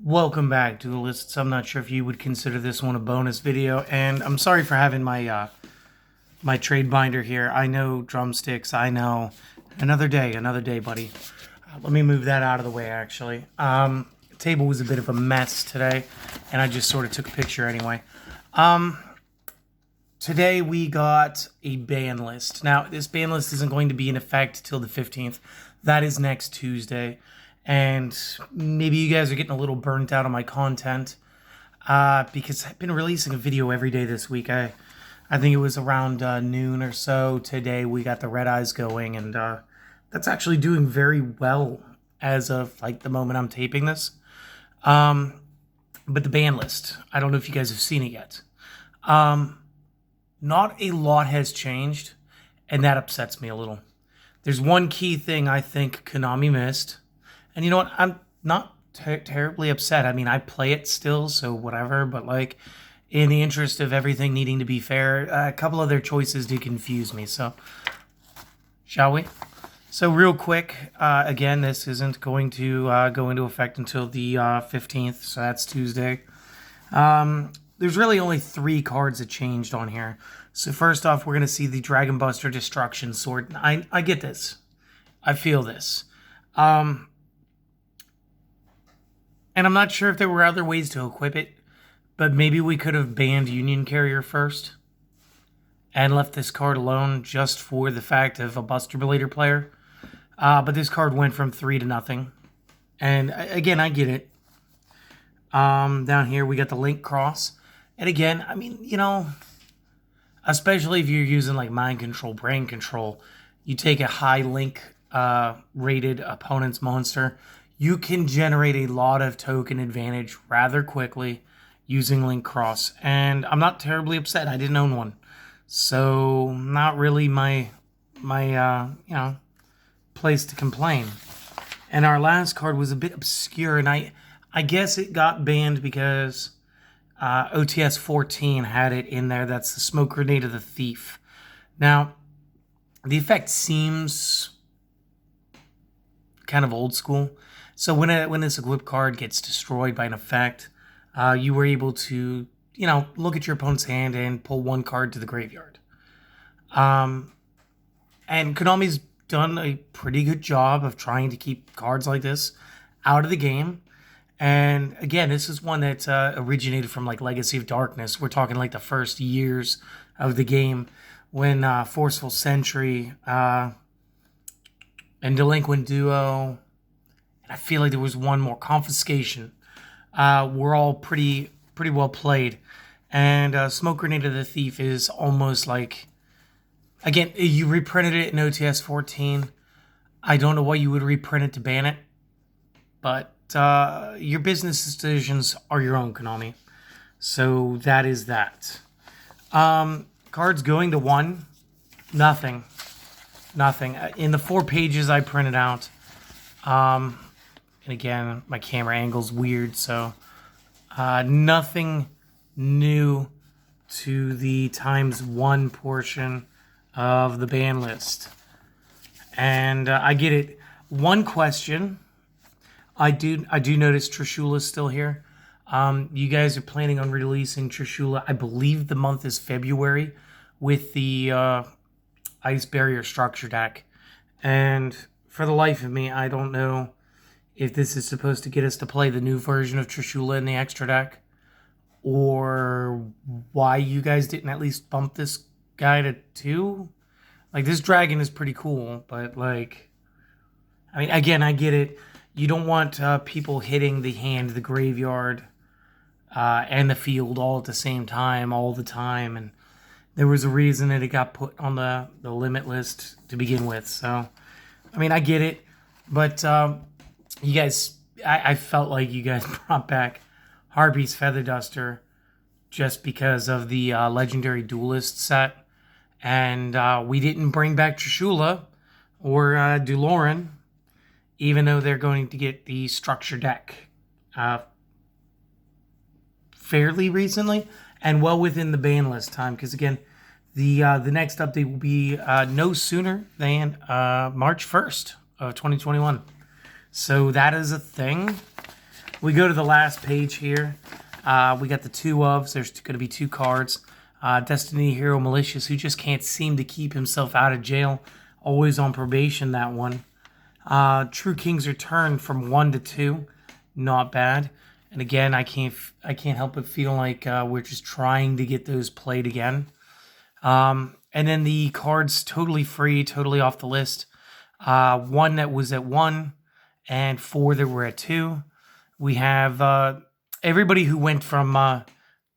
Welcome back, Duelists. I'm not sure if you would consider this one a bonus video, and I'm sorry for having my trade binder here. I know drumsticks. I know another day, buddy. Let me move that out of the way. Actually, table was a bit of a mess today, and I just sort of took a picture anyway. Today we got a ban list. Now this ban list isn't going to be in effect till the 15th. That is next Tuesday. And maybe you guys are getting a little burnt out on my content because I've been releasing a video every day this week. I think it was around noon or so today we got the red eyes going, and that's actually doing very well as of like the moment I'm taping this. But the ban list, I don't know if you guys have seen it yet. Not a lot has changed, and that upsets me a little. There's one key thing I think Konami missed. And you know what? I'm not terribly upset. I mean, I play it still, so whatever. But, like, in the interest of everything needing to be fair, a couple of their choices do confuse me. So, shall we? So, real quick, again, this isn't going to go into effect until the 15th. So, that's Tuesday. There's really only 3 cards that changed on here. So, first off, we're going to see the Dragon Buster Destruction Sword. I get this. I feel this. And I'm not sure if there were other ways to equip it, but maybe we could have banned Union Carrier first and left this card alone just for the fact of a Buster Blader player. But this card went from 3 to nothing. And again, I get it. Down here, we got the Link Cross. And again, I mean, you know, especially if you're using like Mind Control, Brain Control, you take a high Link rated opponent's monster, you can generate a lot of token advantage rather quickly using Link Cross. And I'm not terribly upset. I didn't own one. So, not really my you know, place to complain. And our last card was a bit obscure, and I guess it got banned because OTS 14 had it in there. That's the Smoke Grenade of the Thief. Now, the effect seems kind of old school. So when this equip card gets destroyed by an effect, you were able to, you know, look at your opponent's hand and pull 1 card to the graveyard. And Konami's done a pretty good job of trying to keep cards like this out of the game. And again, this is one that originated from like Legacy of Darkness. We're talking like the first years of the game when Forceful Sentry and Delinquent Duo, I feel like there was one more, Confiscation, were all pretty well played. And Smoke Grenade of the Thief is almost like, again, you reprinted it in OTS 14. I don't know why you would reprint it to ban it, but your business decisions are your own, Konami. So that is that. Cards going to 1, nothing. In the 4 pages I printed out, and again, my camera angle's weird, so nothing new to the ×1 portion of the ban list. And I get it. One question, I do notice Trishula's still here. You guys are planning on releasing Trishula, I believe the month is February, with the Ice Barrier Structure deck. And for the life of me, I don't know if this is supposed to get us to play the new version of Trishula in the extra deck, or why you guys didn't at least bump this guy to 2. Like, this dragon is pretty cool, but like, I mean, again, I get it. You don't want people hitting the hand, the graveyard, and the field all at the same time, all the time. And there was a reason that it got put on the limit list to begin with. So, I mean, I get it. But you guys, I felt like you guys brought back Harpy's Feather Duster just because of the Legendary Duelist set. And we didn't bring back Trishula or Duloran, even though they're going to get the structure deck fairly recently and well within the ban list time. Because again, the next update will be no sooner than March 1st of 2021. So that is a thing. we go to the last page here. We got the two ofs. There's going to be two cards. Destiny Hero Malicious, who just can't seem to keep himself out of jail. Always on probation, that one. True King's Return from 1 to 2. Not bad. And again, I can't help but feel like we're just trying to get those played again. And then the cards totally free, totally off the list. One that was at 1 and 4 that were at 2. We have everybody who went from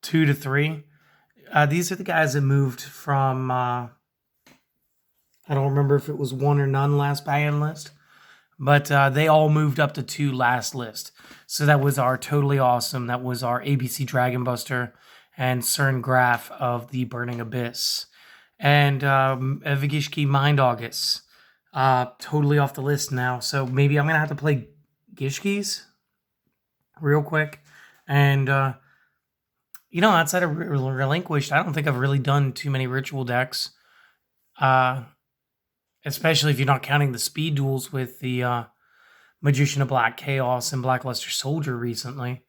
2 to 3. These are the guys that moved from, I don't remember if it was 1 or none last Banlist, but they all moved up to 2 last list. So that was our Totally Awesome. That was our ABC Dragon Buster and CERN Graph of the Burning Abyss. And Vigishki Mind August. Totally off the list now. So maybe I'm going to have to play Gishkis real quick. And, outside of Relinquished, I don't think I've really done too many ritual decks. Especially if you're not counting the speed duels with the Magician of Black Chaos and Blackluster Soldier recently.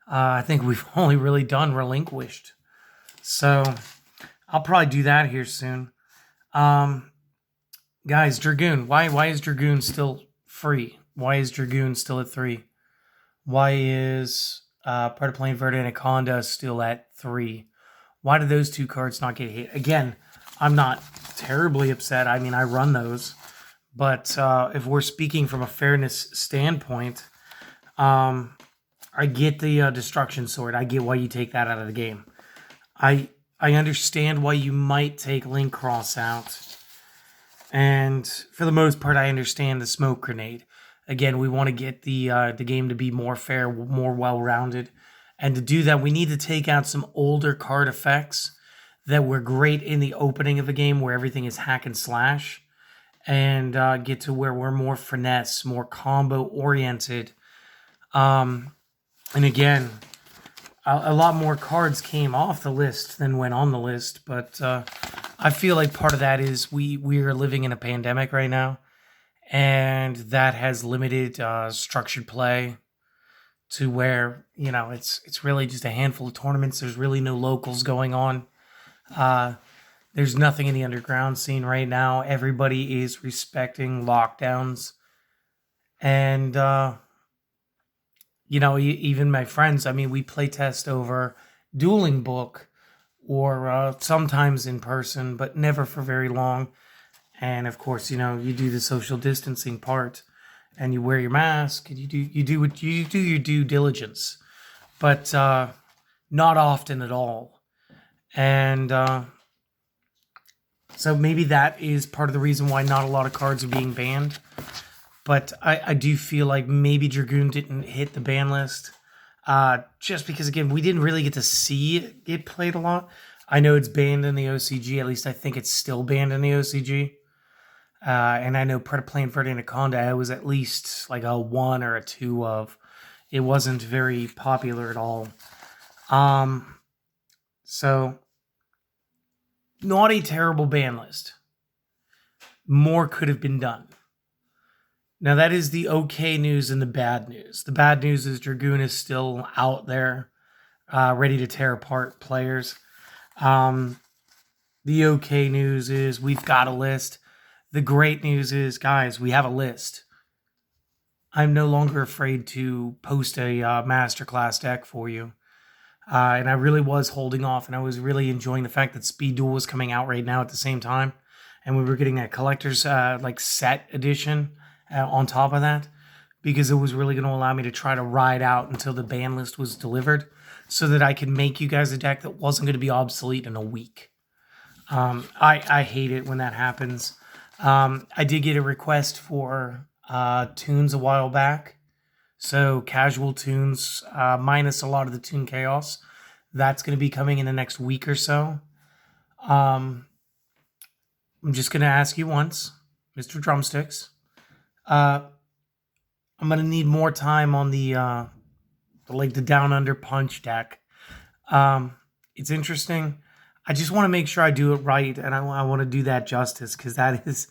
I think we've only really done Relinquished. So I'll probably do that here soon. Guys, Dragoon. Why is Dragoon still free? Why is Dragoon still at 3? Why is Predaplane Verde Anaconda still at 3? Why did those two cards not get hit? Again, I'm not terribly upset. I mean, I run those. But if we're speaking from a fairness standpoint, I get the Destruction Sword. I get why you take that out of the game. I understand why you might take Link Cross out. And for the most part, I understand the Smoke Grenade. Again, we want to get the game to be more fair, more well-rounded. And to do that, we need to take out some older card effects that were great in the opening of the game where everything is hack and slash. And get to where we're more finesse, more combo-oriented. And again, a lot more cards came off the list than went on the list. But I feel like part of that is we are living in a pandemic right now. And that has limited structured play to where, it's really just a handful of tournaments. There's really no locals going on. There's nothing in the underground scene right now. Everybody is respecting lockdowns. And, even my friends, we play test over Dueling Book or sometimes in person, but never for very long. And of course, you do the social distancing part and you wear your mask and you do your due diligence, but not often at all. And so maybe that is part of the reason why not a lot of cards are being banned. But I do feel like maybe Dragoon didn't hit the ban list. Just because, again, we didn't really get to see it get played a lot. I know it's banned in the OCG. At least I think it's still banned in the OCG. And I know Predaplane Verde Anaconda was at least like a 1 or a 2 of. It wasn't very popular at all. So, not a terrible ban list. More could have been done. Now, that is the okay news and the bad news. The bad news is Dragoon is still out there, ready to tear apart players. The okay news is we've got a list. The great news is, guys, we have a list. I'm no longer afraid to post a masterclass deck for you. And I really was holding off, and I was really enjoying the fact that Speed Duel was coming out right now at the same time. And we were getting a collector's set edition on top of that, because it was really going to allow me to try to ride out until the ban list was delivered so that I could make you guys a deck that wasn't going to be obsolete in a week. I hate it when that happens. I did get a request for tunes a while back. So casual tunes, minus a lot of the Toon Chaos. That's going to be coming in the next week or so. I'm just going to ask you once, Mr. Drumsticks. I'm going to need more time on the Down Under Punch deck. It's interesting. I just want to make sure I do it right, and I want to do that justice, because it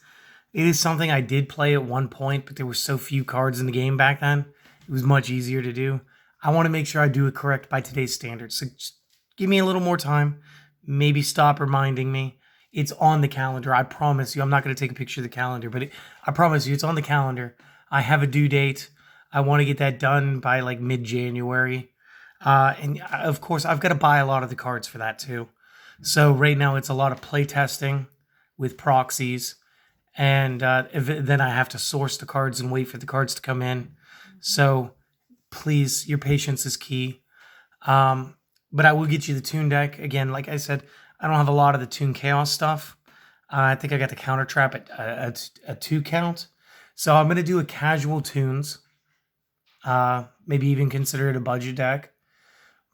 is something I did play at one point, but there were so few cards in the game back then. It was much easier to do. I want to make sure I do it correct by today's standards. So just give me a little more time. Maybe stop reminding me. It's on the calendar. I promise you. I'm not going to take a picture of the calendar, but I promise you it's on the calendar. I have a due date. I want to get that done by like mid-January. And of course, I've got to buy a lot of the cards for that too. So right now it's a lot of play testing with proxies. And then I have to source the cards and wait for the cards to come in. So please, your patience is key. But I will get you the Toon deck. Again, like I said, I don't have a lot of the Toon Chaos stuff. I think I got the Counter Trap at a 2 count. So I'm going to do a casual Toons. Maybe even consider it a budget deck.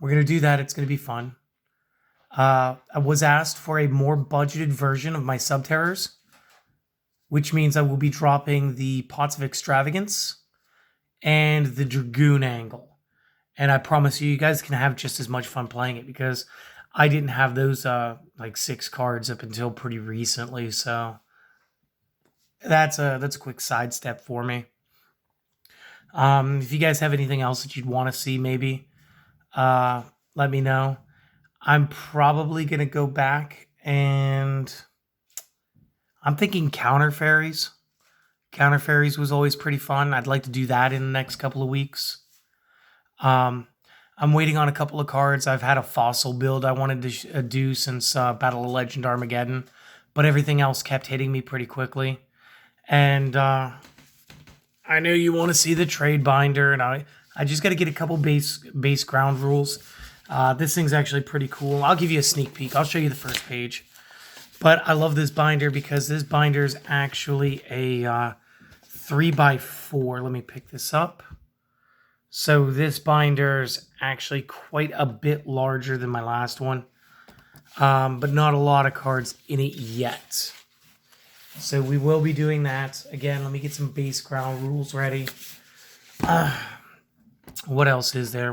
We're going to do that. It's going to be fun. I was asked for a more budgeted version of my Subterrors, which means I will be dropping the Pots of Extravagance and the Dragoon angle. And I promise you, you guys can have just as much fun playing it because I didn't have those like 6 cards up until pretty recently. So that's a quick sidestep for me. If you guys have anything else that you'd want to see, maybe let me know. I'm probably going to go back and I'm thinking Counter Fairies. Counter Fairies was always pretty fun. I'd like to do that in the next couple of weeks. I'm waiting on a couple of cards. I've had a fossil build I wanted to do since Battle of Legend Armageddon, but everything else kept hitting me pretty quickly. And I know you want to see the trade binder, and I just got to get a couple base ground rules. This thing's actually pretty cool. I'll give you a sneak peek. I'll show you the first page. But I love this binder because this binder is actually a 3x4. Let me pick this up. So this binder is actually quite a bit larger than my last one, but not a lot of cards in it yet. So we will be doing that. Again, let me get some base ground rules ready. What else is there?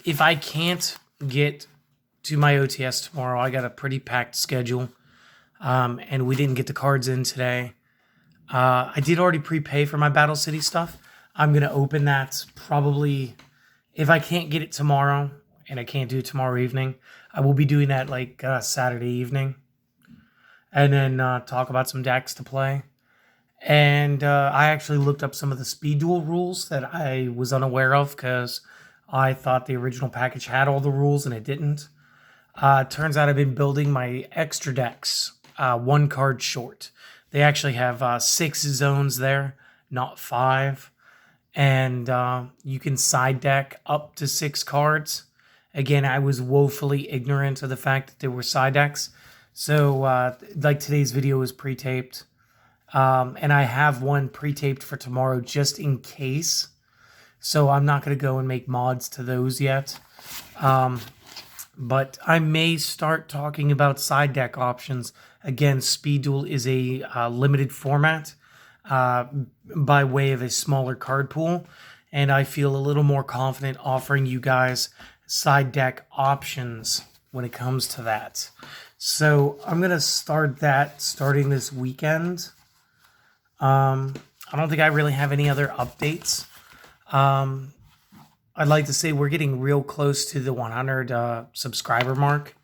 If I can't get to my OTS tomorrow, I got a pretty packed schedule, and we didn't get the cards in today. I did already prepay for my Battle City stuff. I'm going to open that probably, if I can't get it tomorrow, and I can't do it tomorrow evening, I will be doing that like Saturday evening. And then talk about some decks to play. And I actually looked up some of the speed duel rules that I was unaware of because I thought the original package had all the rules and it didn't. Turns out I've been building my extra decks 1 card short. They actually have 6 zones there, not 5. And you can side deck up to 6 cards. Again, I was woefully ignorant of the fact that there were side decks. So, like today's video is pre-taped. And I have one pre-taped for tomorrow just in case. So I'm not going to go and make mods to those yet. But I may start talking about side deck options. Again, Speed Duel is a limited format. By way of a smaller card pool, and I feel a little more confident offering you guys side deck options when it comes to that. So I'm going to start that starting this weekend. I don't think I really have any other updates. I'd like to say we're getting real close to the 100 subscriber mark.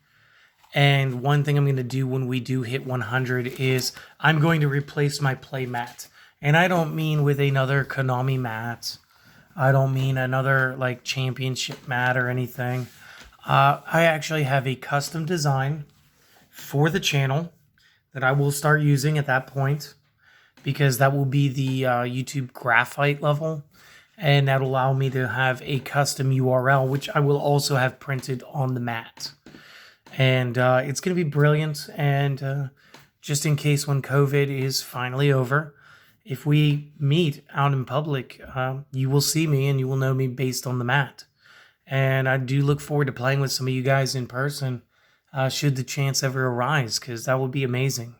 And one thing I'm going to do when we do hit 100 is I'm going to replace my play mat. And I don't mean with another Konami mat. I don't mean another like championship mat or anything. I actually have a custom design for the channel that I will start using at that point because that will be the YouTube graphite level. And that'll allow me to have a custom URL, which I will also have printed on the mat. And it's going to be brilliant. And just in case when COVID is finally over, if we meet out in public, you will see me and you will know me based on the mat. And I do look forward to playing with some of you guys in person, should the chance ever arise, because that would be amazing.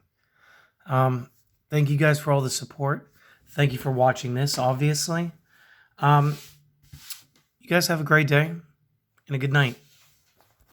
Thank you guys for all the support. Thank you for watching this, obviously. You guys have a great day and a good night.